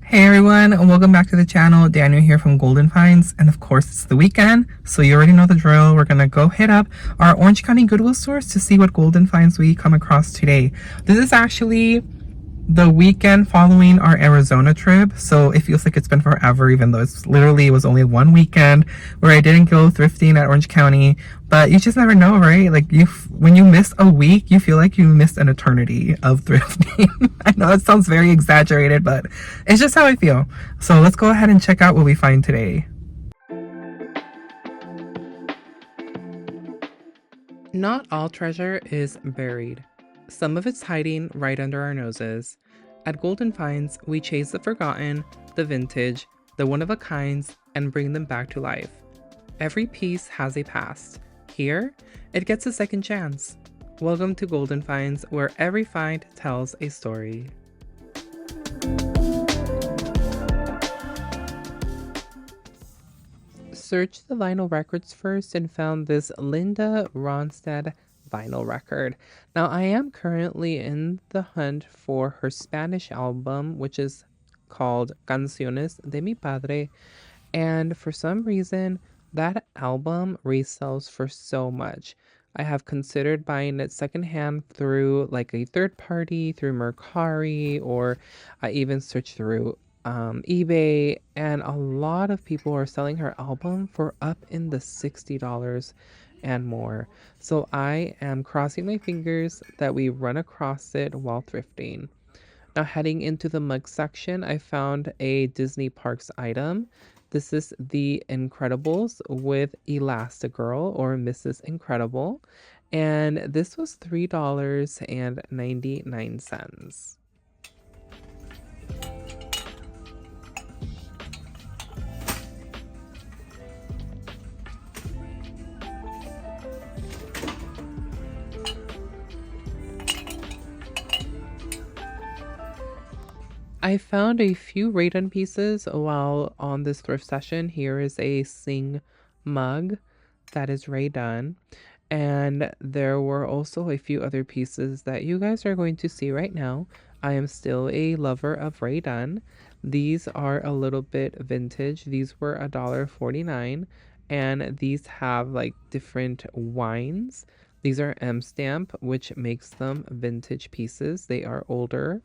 Hey everyone, and welcome back to the channel. Daniel here from Golden Finds, and of course it's the weekend, so you already know the drill. We're gonna go hit up our Orange County Goodwill stores to see what Golden Finds we come across today. This is actually the weekend following our Arizona trip, so it feels like it's been forever, even though it was only one weekend where I didn't go thrifting at Orange County. But you just never know, right? Like when you miss a week, you feel like you missed an eternity of thrifting. I know it sounds very exaggerated, but it's just how I feel. So let's go ahead and check out what we find today. Not all treasure is buried. Some of it's hiding right under our noses. At Golden Finds, we chase the forgotten, the vintage, the one-of-a-kinds, and bring them back to life. Every piece has a past. Here, it gets a second chance. Welcome to Golden Finds, where every find tells a story. Searched the vinyl records first and found this Linda Ronstadt vinyl record. Now, I am currently in the hunt for her Spanish album, which is called Canciones de mi Padre, and for some reason, that album resells for so much. I have considered buying it secondhand through like a third party, through Mercari, or I even searched through eBay, and a lot of people are selling her album for up in the $60 and more. So I am crossing my fingers that we run across it while thrifting. Now, heading into the mug section, I found a Disney Parks item. This is the Incredibles with Elastigirl, or Mrs. Incredible, and this was $3.99. I found a few Raiden pieces while on this thrift session. Here is a Sing mug that is Raiden. And there were also a few other pieces that you guys are going to see right now. I am still a lover of Raiden. These are a little bit vintage. These were $1.49, and these have like different wines. These are M stamp, which makes them vintage pieces. They are older.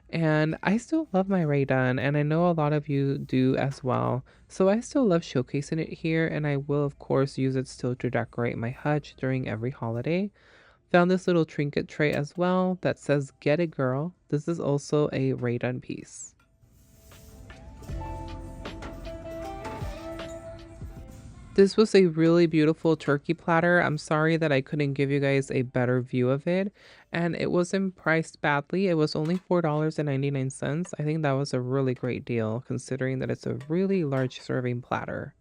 And I still love my Raiden, and I know a lot of you do as well. So I still love showcasing it here, and I will of course use it still to decorate my hutch during every holiday. Found this little trinket tray as well that says "Get It Girl." This is also a Raiden piece. This was a really beautiful turkey platter. I'm sorry that I couldn't give you guys a better view of it. And it wasn't priced badly. It was only $4.99. I think that was a really great deal considering that it's a really large serving platter.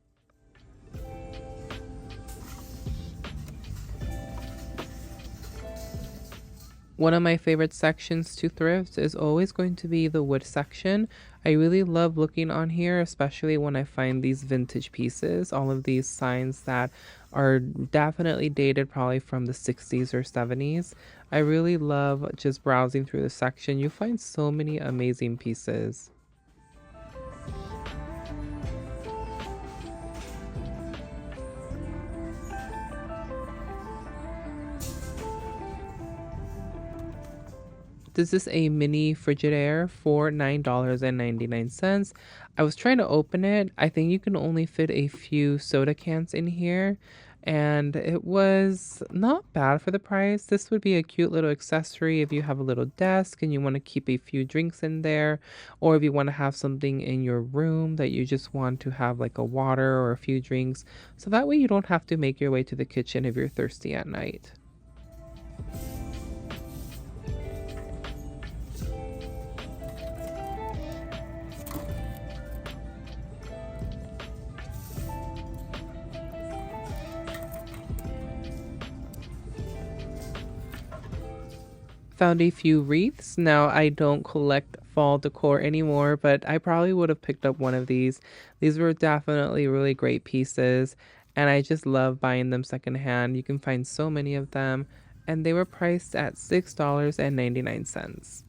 One of my favorite sections to thrift is always going to be the wood section. I really love looking on here, especially when I find these vintage pieces, all of these signs that are definitely dated probably from the 60s or 70s. I really love just browsing through the section. You find so many amazing pieces. This is a mini Frigidaire for $9.99. I was trying to open it. I think you can only fit a few soda cans in here, and it was not bad for the price. This would be a cute little accessory if you have a little desk and you want to keep a few drinks in there, or if you want to have something in your room that you just want to have like a water or a few drinks. So that way you don't have to make your way to the kitchen if you're thirsty at night. Found a few wreaths. Now, I don't collect fall decor anymore, but I probably would have picked up one of these. These were definitely really great pieces, and I just love buying them secondhand. You can find so many of them, and they were priced at $6.99.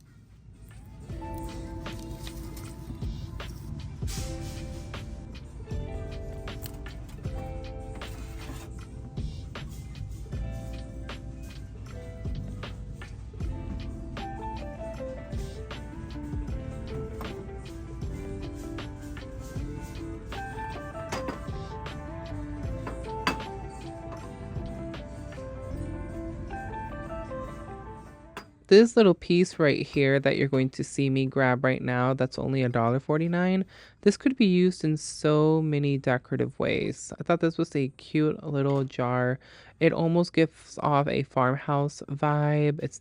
This little piece right here that you're going to see me grab right now, that's only $1.49. This could be used in so many decorative ways. I thought this was a cute little jar. It almost gives off a farmhouse vibe. It's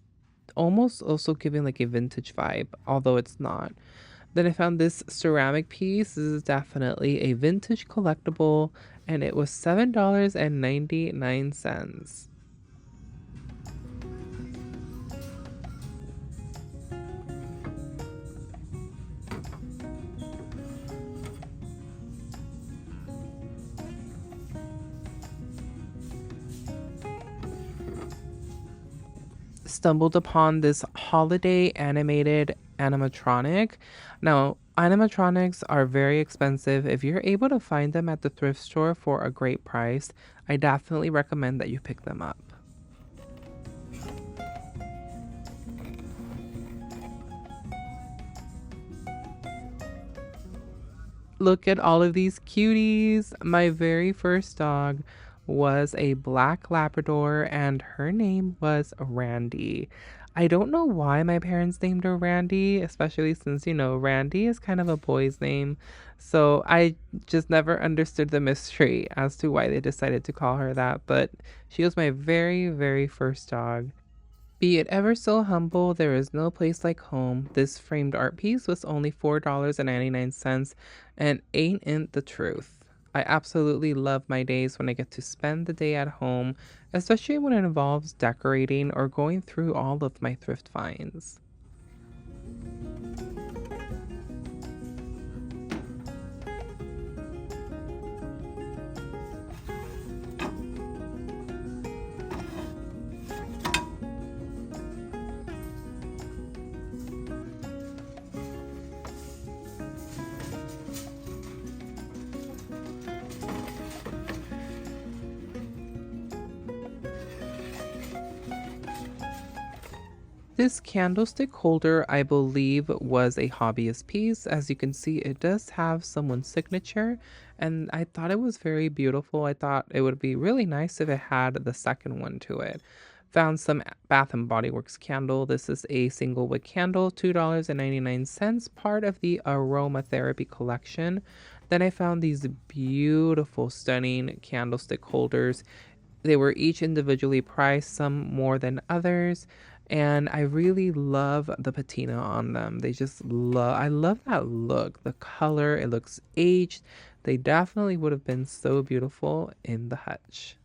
almost also giving like a vintage vibe, although it's not. Then I found this ceramic piece. This is definitely a vintage collectible, and it was $7.99. Stumbled upon this holiday animated animatronic. Now, animatronics are very expensive. If you're able to find them at the thrift store for a great price, I definitely recommend that you pick them up. Look at all of these cuties. My very first dog was a black Labrador, and her name was Randy. I don't know why my parents named her Randy, especially since, Randy is kind of a boy's name. So I just never understood the mystery as to why they decided to call her that. But she was my very, very first dog. Be it ever so humble, there is no place like home. This framed art piece was only $4.99, and ain't it the truth? I absolutely love my days when I get to spend the day at home, especially when it involves decorating or going through all of my thrift finds. This candlestick holder, I believe, was a hobbyist piece. As you can see, it does have someone's signature, and I thought it was very beautiful. I thought it would be really nice if it had the second one to it. Found some Bath and Body Works candle. This is a single wick candle, $2.99, part of the aromatherapy collection. Then I found these beautiful, stunning candlestick holders. They were each individually priced, some more than others. And I really love the patina on them. I love that look. The color, it looks aged. They definitely would have been so beautiful in the hutch.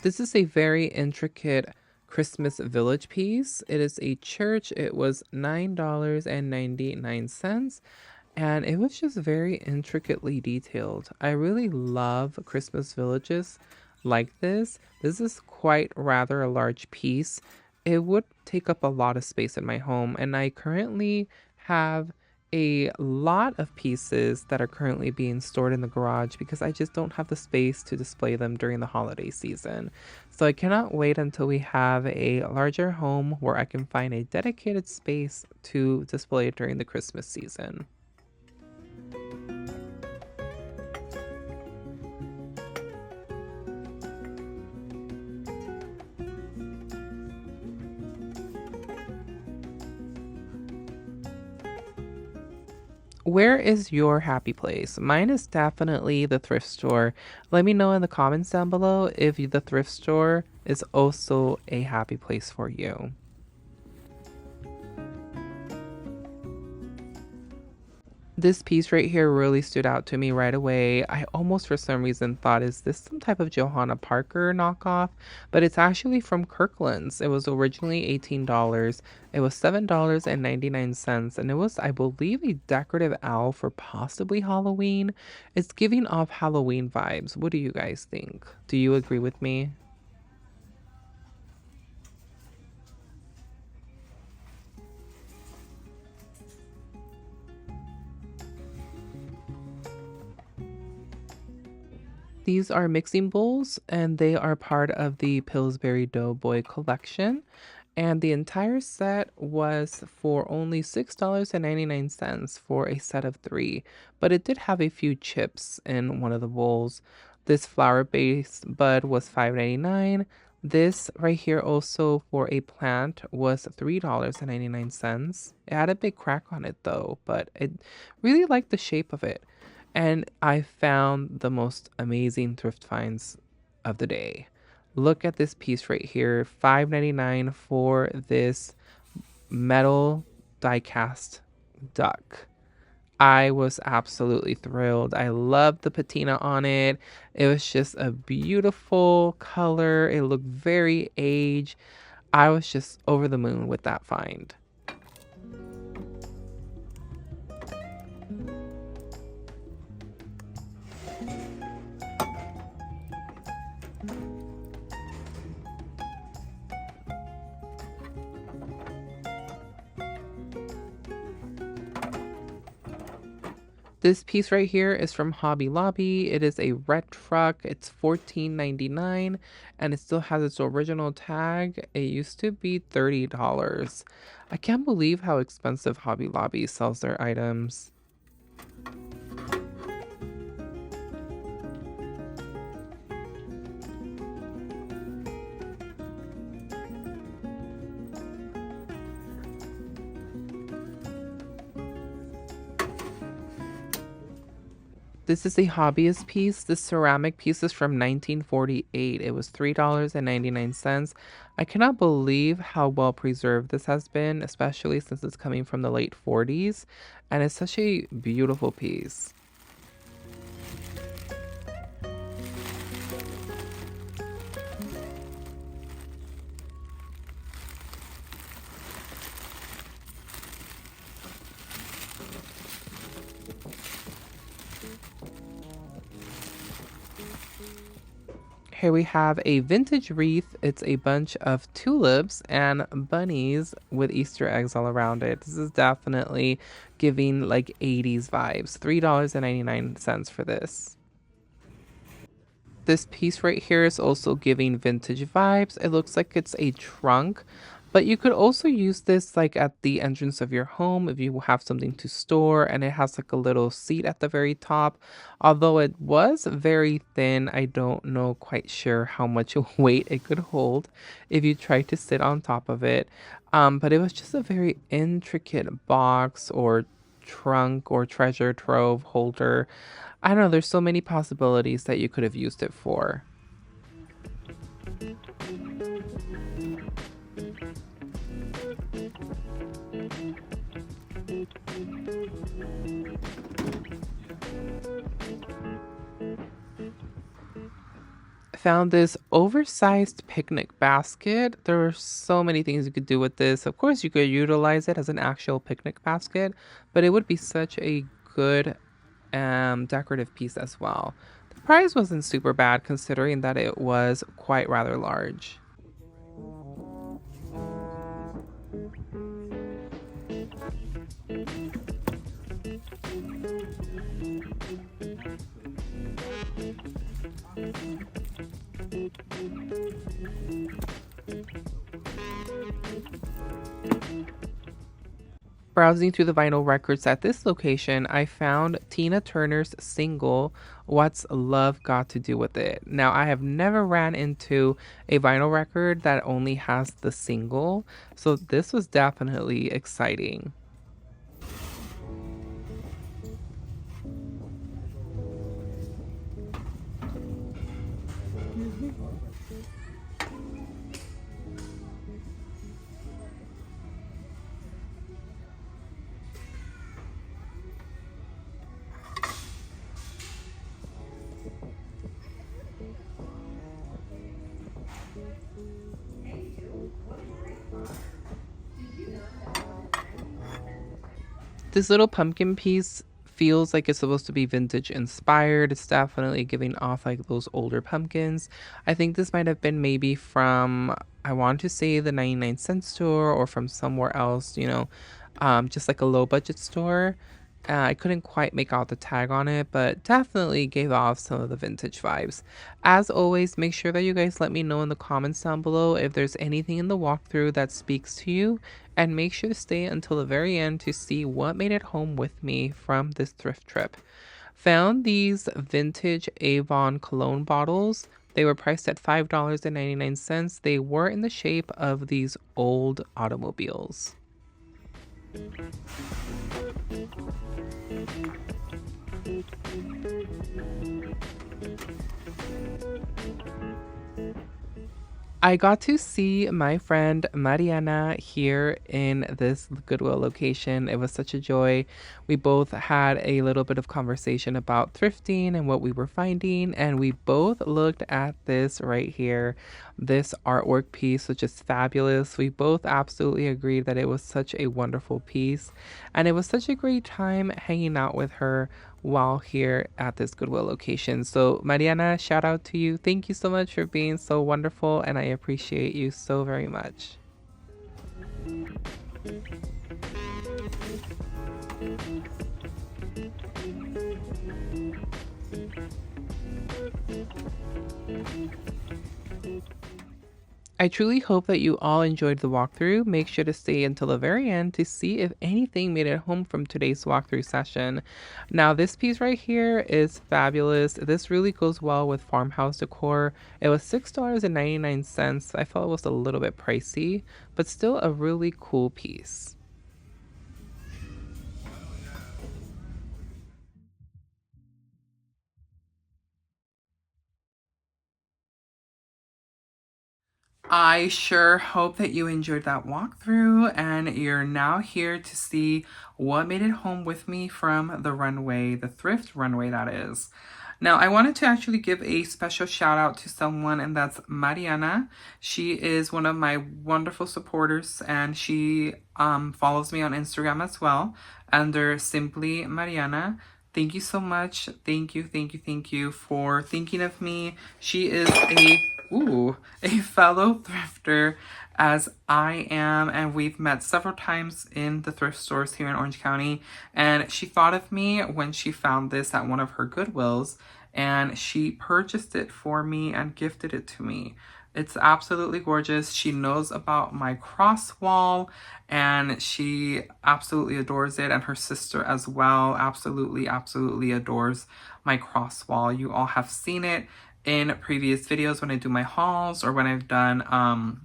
This is a very intricate Christmas village piece. It is a church. It was $9.99, and it was just very intricately detailed. I really love Christmas villages like this. This is quite rather a large piece. It would take up a lot of space in my home, and I currently have a lot of pieces that are currently being stored in the garage because I just don't have the space to display them during the holiday season. So I cannot wait until we have a larger home where I can find a dedicated space to display it during the Christmas season. Where is your happy place? Mine is definitely the thrift store. Let me know in the comments down below if the thrift store is also a happy place for you. This piece right here really stood out to me right away. I almost for some reason thought, is this some type of Johanna Parker knockoff? But it's actually from Kirkland's. It was originally $18. It was $7.99, and it was, I believe, a decorative owl for possibly Halloween. It's giving off Halloween vibes. What do you guys think? Do you agree with me? These are mixing bowls, and they are part of the Pillsbury Doughboy collection. And the entire set was for only $6.99 for a set of three, but it did have a few chips in one of the bowls. This flower-based bud was $5.99. This right here also for a plant was $3.99. It had a big crack on it though, but I really liked the shape of it. And I found the most amazing thrift finds of the day. Look at this piece right here, $5.99 for this metal die-cast duck. I was absolutely thrilled. I loved the patina on it. It was just a beautiful color. It looked very aged. I was just over the moon with that find. This piece right here is from Hobby Lobby. It is a red truck. It's $14.99 and it still has its original tag. It used to be $30. I can't believe how expensive Hobby Lobby sells their items. This is a hobbyist piece. This ceramic piece is from 1948. It was $3.99. I cannot believe how well preserved this has been, especially since it's coming from the late 40s. And it's such a beautiful piece. Here we have a vintage wreath. It's a bunch of tulips and bunnies with Easter eggs all around it. This is definitely giving like 80s vibes. $3.99 for this. This piece right here is also giving vintage vibes. It looks like it's a trunk, but you could also use this like at the entrance of your home if you have something to store, and it has like a little seat at the very top. Although it was very thin, I don't know quite sure how much weight it could hold if you try to sit on top of it. But it was just a very intricate box or trunk or treasure trove holder. I don't know, there's so many possibilities that you could have used it for. Found this oversized picnic basket. There were so many things you could do with this. Of course, you could utilize it as an actual picnic basket, but it would be such a good decorative piece as well. The price wasn't super bad considering that it was quite rather large. Browsing through the vinyl records at this location, I found Tina Turner's single, What's Love Got to Do with It? Now, I have never ran into a vinyl record that only has the single, so this was definitely exciting. This little pumpkin piece feels like it's supposed to be vintage inspired. It's definitely giving off like those older pumpkins. I think this might have been maybe from, I want to say, the 99-cent store or from somewhere else, just like a low budget store. I couldn't quite make out the tag on it, but definitely gave off some of the vintage vibes. As always, make sure that you guys let me know in the comments down below if there's anything in the walkthrough that speaks to you, and make sure to stay until the very end to see what made it home with me from this thrift trip. Found these vintage Avon cologne bottles. They were priced at $5.99. They were in the shape of these old automobiles. I got to see my friend Mariana here in this Goodwill location. It was such a joy. We both had a little bit of conversation about thrifting and what we were finding, and we both looked at this right here, this artwork piece, which is fabulous. We both absolutely agreed that it was such a wonderful piece, and it was such a great time hanging out with her while here at this Goodwill location. So, Mariana, shout out to you. Thank you so much for being so wonderful, and I appreciate you so very much. I truly hope that you all enjoyed the walkthrough. Make sure to stay until the very end to see if anything made it home from today's walkthrough session. Now, this piece right here is fabulous. This really goes well with farmhouse decor. It was $6.99. I felt it was a little bit pricey, but still a really cool piece. I sure hope that you enjoyed that walkthrough and you're now here to see what made it home with me from the runway, the thrift runway that is. Now, I wanted to actually give a special shout out to someone, and that's Mariana. She is one of my wonderful supporters, and she follows me on Instagram as well under Simply Mariana. Thank you so much. Thank you, thank you, thank you for thinking of me. She is a fellow thrifter as I am, and we've met several times in the thrift stores here in Orange County, and she thought of me when she found this at one of her Goodwills, and she purchased it for me and gifted it to me. It's absolutely gorgeous. She knows about my cross wall and she absolutely adores it, and her sister as well absolutely, absolutely adores my cross wall. You all have seen it in previous videos when I do my hauls or when I've done a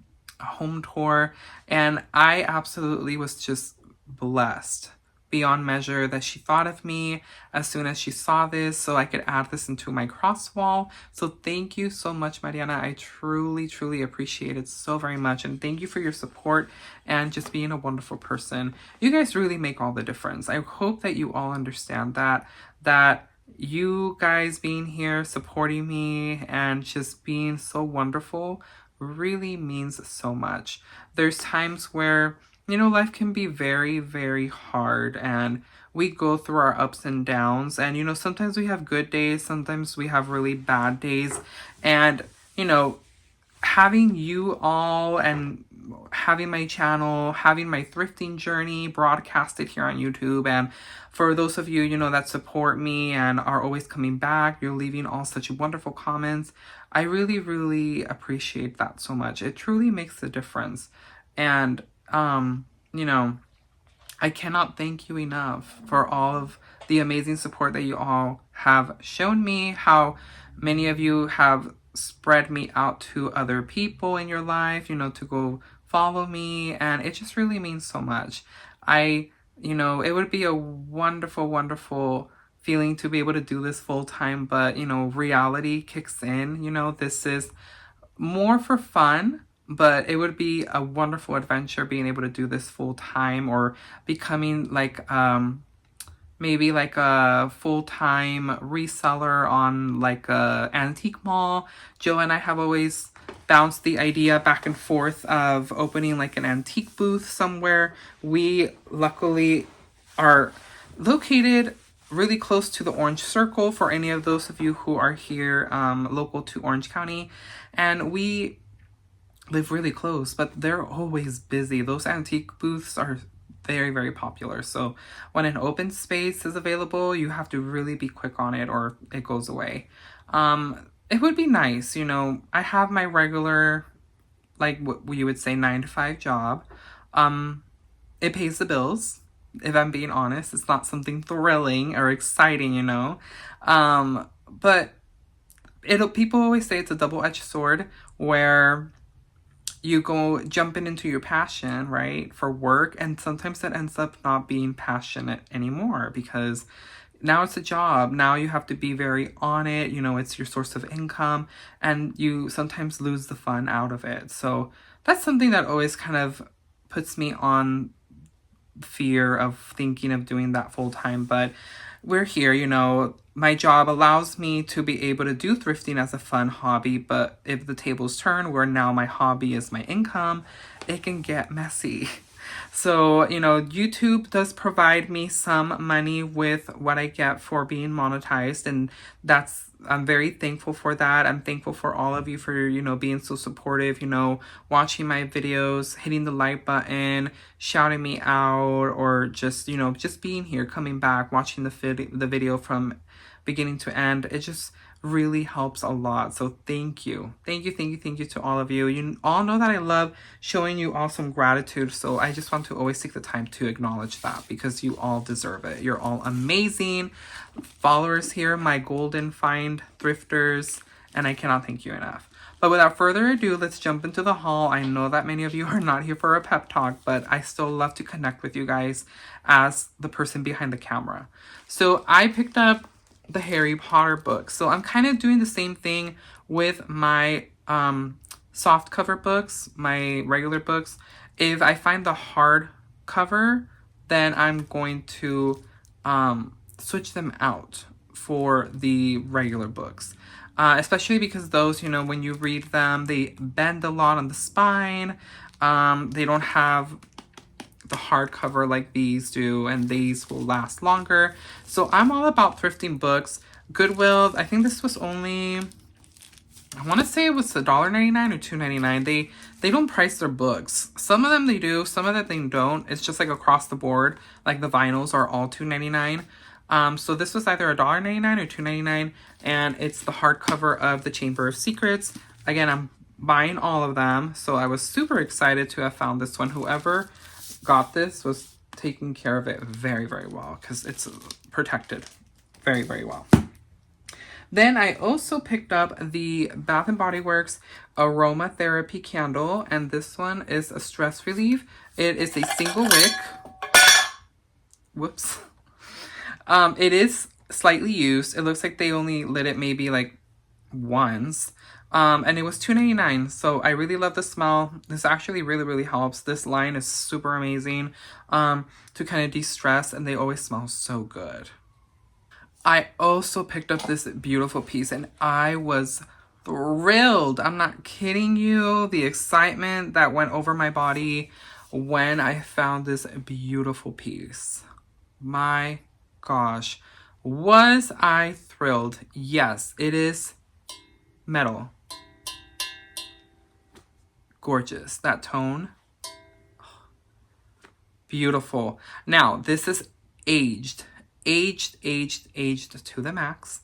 home tour, and I absolutely was just blessed beyond measure that she thought of me as soon as she saw this so I could add this into my cross wall. So thank you so much, Mariana. I truly, truly appreciate it so very much. And thank you for your support and just being a wonderful person. You guys really make all the difference. I hope that you all understand that you guys being here, supporting me, and just being so wonderful really means so much. There's times where life can be very, very hard, and we go through our ups and downs, and sometimes we have good days, sometimes we have really bad days, and having you all and having my channel, having my thrifting journey broadcasted here on YouTube, and for those of you, that support me and are always coming back, you're leaving all such wonderful comments. I really, really appreciate that so much. It truly makes a difference. And, I cannot thank you enough for all of the amazing support that you all have shown me, how many of you have spread me out to other people in your life, to go follow me, and it just really means so much. It would be a wonderful, wonderful feeling to be able to do this full time, but, reality kicks in. This is more for fun, but it would be a wonderful adventure being able to do this full time, or becoming like maybe like a full-time reseller on like a antique mall. Joe and I have always bounced the idea back and forth of opening like an antique booth somewhere. We luckily are located really close to the Orange Circle, for any of those of you who are here local to Orange County, and we live really close, but they're always busy. Those antique booths are very, very popular. So when an open space is available, you have to really be quick on it or it goes away. It would be nice, you know, I have my regular, like what you would say 9 to 5 job. It pays the bills. If I'm being honest, it's not something thrilling or exciting, you know. But it'll people always say it's a double-edged sword where you go jumping into your passion, right, for work, and sometimes it ends up not being passionate anymore because now it's a job. Now you have to be very on it. You know, it's your source of income, and you sometimes lose the fun out of it. So that's something that always kind of puts me on fear of thinking of doing that full time. But we're here, you know, my job allows me to be able to do thrifting as a fun hobby, but if the tables turn where now my hobby is my income, it can get messy. So, you know, YouTube does provide me some money with what I get for being monetized, and I'm very thankful for that. I'm thankful for all of you for, you know, being so supportive, you know, watching my videos, hitting the like button, shouting me out, or just, you know, just being here, coming back, watching the video from beginning to end. It just really helps a lot. So thank you. Thank you, thank you, thank you to all of you. You all know that I love showing you all some gratitude. So I just want to always take the time to acknowledge that because you all deserve it. You're all amazing followers here, my golden find thrifters, and I cannot thank you enough. But without further ado, let's jump into the haul. I know that many of you are not here for a pep talk, but I still love to connect with you guys as the person behind the camera. So I picked up the Harry Potter books. So I'm kind of doing the same thing with my soft cover books, my regular books. If I find the hard cover, then I'm going to switch them out for the regular books. Especially because those, you know, when you read them, they bend a lot on the spine. They don't have the hardcover like these do, and these will last longer. So I'm all about thrifting books. Goodwill, I think this was only, I want to say it was $1.99 or $2.99. They don't price their books. Some of them they do, some of them they don't. It's just like across the board. Like the vinyls are all $2.99. So this was either $1.99 or $2.99, and it's the hardcover of The Chamber of Secrets. Again, I'm buying all of them, so I was super excited to have found this one. Whoever got this was taking care of it very, very well because it's protected very, very well. Then I also picked up the Bath & Body Works Aromatherapy Candle, and this one is a stress relief. It is a single wick. Whoops. It is slightly used. It looks like they only lit it maybe like once. And it was $2.99. So I really love the smell. This actually really, really helps. This line is super amazing to kind of de-stress, and they always smell so good. I also picked up this beautiful piece, and I was thrilled. I'm not kidding you. The excitement that went over my body when I found this beautiful piece. My gosh, was I thrilled. Yes, it is metal. Gorgeous. That tone. Beautiful. Now, this is aged to the max.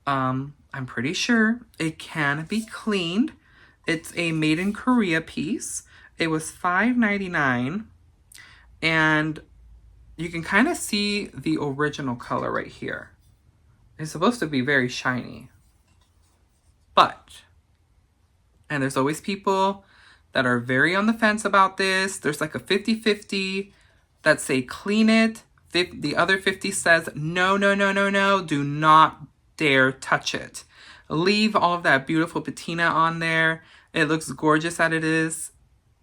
I'm pretty sure it can be cleaned. It's a made in Korea piece. It was $5.99, and you can kind of see the original color right here. It's supposed to be very shiny, and there's always people that are very on the fence about this. There's like a 50-50 that say clean it. The other 50 says, no, do not dare touch it. Leave all of that beautiful patina on there. It looks gorgeous as it is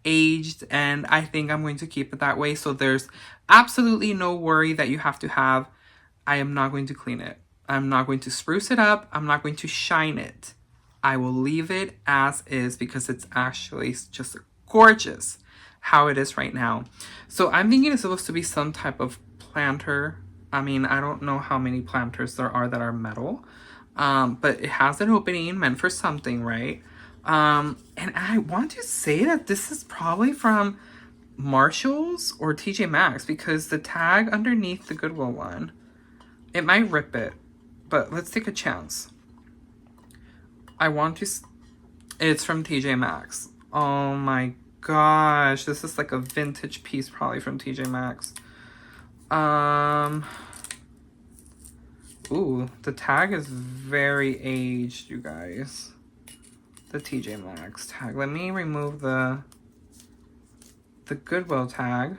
aged, and I think I'm going to keep it that way. So there's absolutely no worry that you have to have. I am not going to clean it. I'm not going to spruce it up. I'm not going to shine it. I will leave it as is because it's actually just gorgeous how it is right now. So I'm thinking it's supposed to be some type of planter. I mean, I don't know how many planters there are that are metal, but it has an opening meant for something, right? And I want to say that this is probably from Marshalls or TJ Maxx, because the tag underneath the Goodwill one, it might rip it, but let's take a chance. I want to, it's from TJ Maxx. Oh my gosh, this is like a vintage piece probably from TJ Maxx. Ooh, the tag is very aged, you guys. The TJ Maxx tag. Let me remove the Goodwill tag.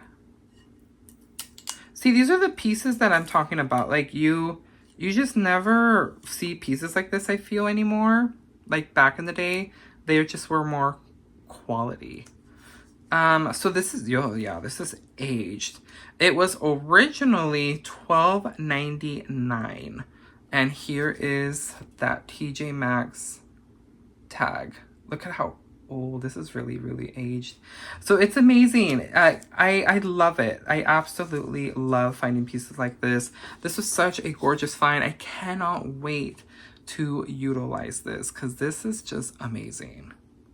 See, these are the pieces that I'm talking about. Like you just never see pieces like this, I feel, anymore. Like back in the day, they just were more quality. So this is, oh yeah, this is aged. It was originally $12.99. And here is that TJ Maxx tag. Look at how old this is. Really, really aged. So it's amazing. I love it. I absolutely love finding pieces like this. This was such a gorgeous find. I cannot wait to utilize this because this is just amazing.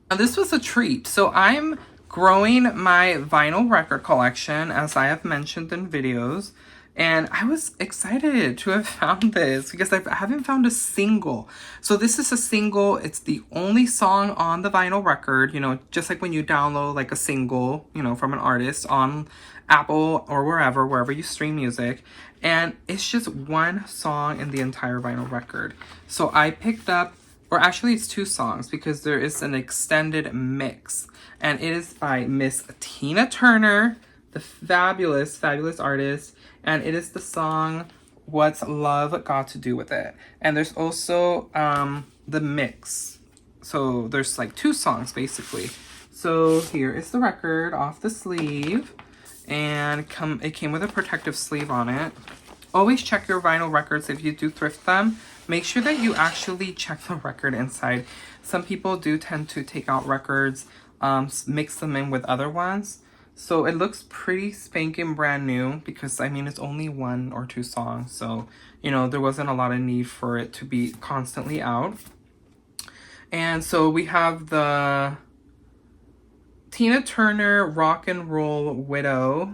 Now this was a treat. So I'm growing my vinyl record collection, as I have mentioned in videos. And I was excited to have found this because I haven't found a single. So this is a single. It's the only song on the vinyl record, you know, just like when you download like a single, you know, from an artist on Apple or wherever you stream music. And it's just one song in the entire vinyl record. So I picked up, or actually it's two songs because there is an extended mix. And it is by Miss Tina Turner, the fabulous artist. And it is the song What's Love Got to Do With It. And there's also the mix. So there's like two songs basically. So here is the record off the sleeve. And it came with a protective sleeve on it. Always check your vinyl records if you do thrift them. Make sure that you actually check the record inside. Some people do tend to take out records, mix them in with other ones. So it looks pretty spanking brand new because, I mean, it's only one or two songs. So, you know, there wasn't a lot of need for it to be constantly out. And so we have the Tina Turner Rock and Roll Widow.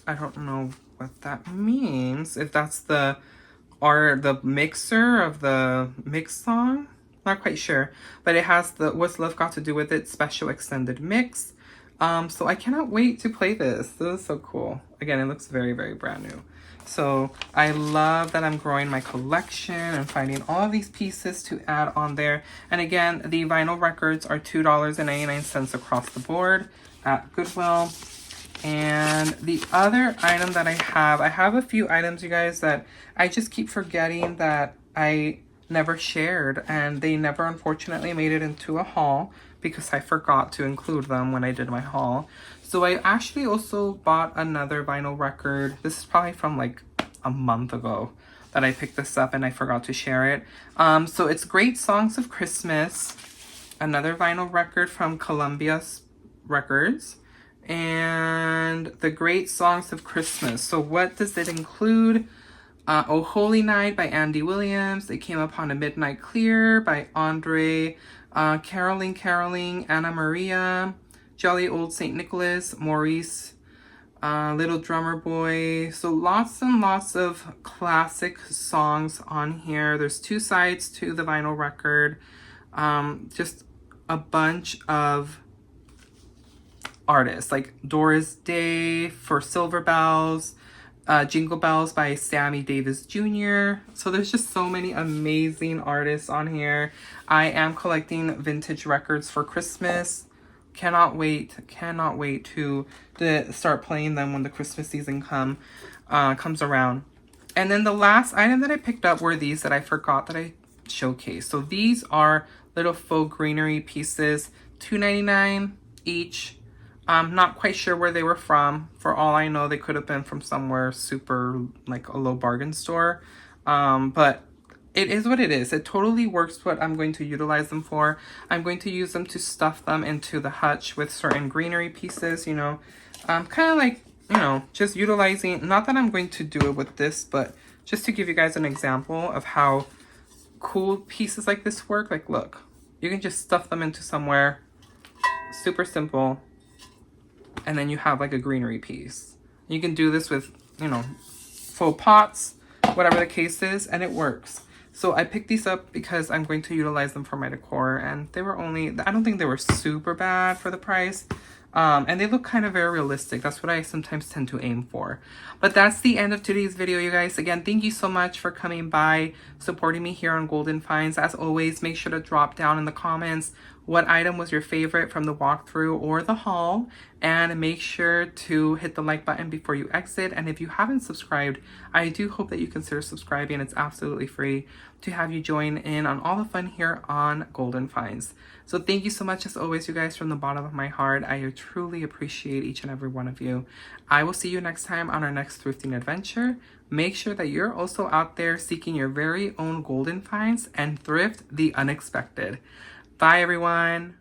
I don't know what that means. If that's the mixer of the mix song. Not quite sure. But it has the What's Love Got to Do With It special extended mix. So I cannot wait to play this. This is so cool. Again, it looks very, very brand new. So I love that I'm growing my collection and finding all of these pieces to add on there. And again, the vinyl records are $2.99 across the board at Goodwill. And the other item that I have a few items, you guys, that I just keep forgetting that I never shared. And they never, unfortunately, made it into a haul because I forgot to include them when I did my haul. So I actually also bought another vinyl record. This is probably from like a month ago that I picked this up and I forgot to share it. So it's Great Songs of Christmas, another vinyl record from Columbia Records, and the Great Songs of Christmas. So what does it include? Oh Holy Night by Andy Williams, It Came Upon a Midnight Clear by Andre, Caroling, Anna Maria, Jolly Old St. Nicholas, Maurice, Little Drummer Boy. So lots and lots of classic songs on here. There's two sides to the vinyl record. Just a bunch of artists like Doris Day for Silver Bells, Jingle Bells by Sammy Davis Jr. So there's just so many amazing artists on here. I am collecting vintage records for Christmas. Cannot wait to start playing them when the Christmas season comes around. And then the last item that I picked up were these that I forgot that I showcased. So these are little faux greenery pieces, $2.99 each. I'm not quite sure where they were from. For all I know, they could have been from somewhere super, like a low bargain store. But it is what it is. It totally works what I'm going to utilize them for. I'm going to use them to stuff them into the hutch with certain greenery pieces, you know. Kind of like, you know, just utilizing, not that I'm going to do it with this, but just to give you guys an example of how cool pieces like this work. Like, look, you can just stuff them into somewhere. Super simple. and then you have like a greenery piece. You can do this with, you know, faux pots, whatever the case is, and it works. So I picked these up because I'm going to utilize them for my decor, and they were only, I don't think they were super bad for the price. And they look kind of very realistic. That's what I sometimes tend to aim for. But that's the end of today's video, you guys. Again, thank you so much for coming by, supporting me here on Golden Finds. As always, make sure to drop down in the comments what item was your favorite from the walkthrough or the haul, and make sure to hit the like button before you exit. And if you haven't subscribed, I do hope that you consider subscribing. It's absolutely free to have you join in on all the fun here on Golden Finds. So thank you so much, as always, you guys, from the bottom of my heart. I truly appreciate each and every one of you. I will see you next time on our next thrifting adventure. Make sure that you're also out there seeking your very own golden finds and thrift the unexpected. Bye, everyone.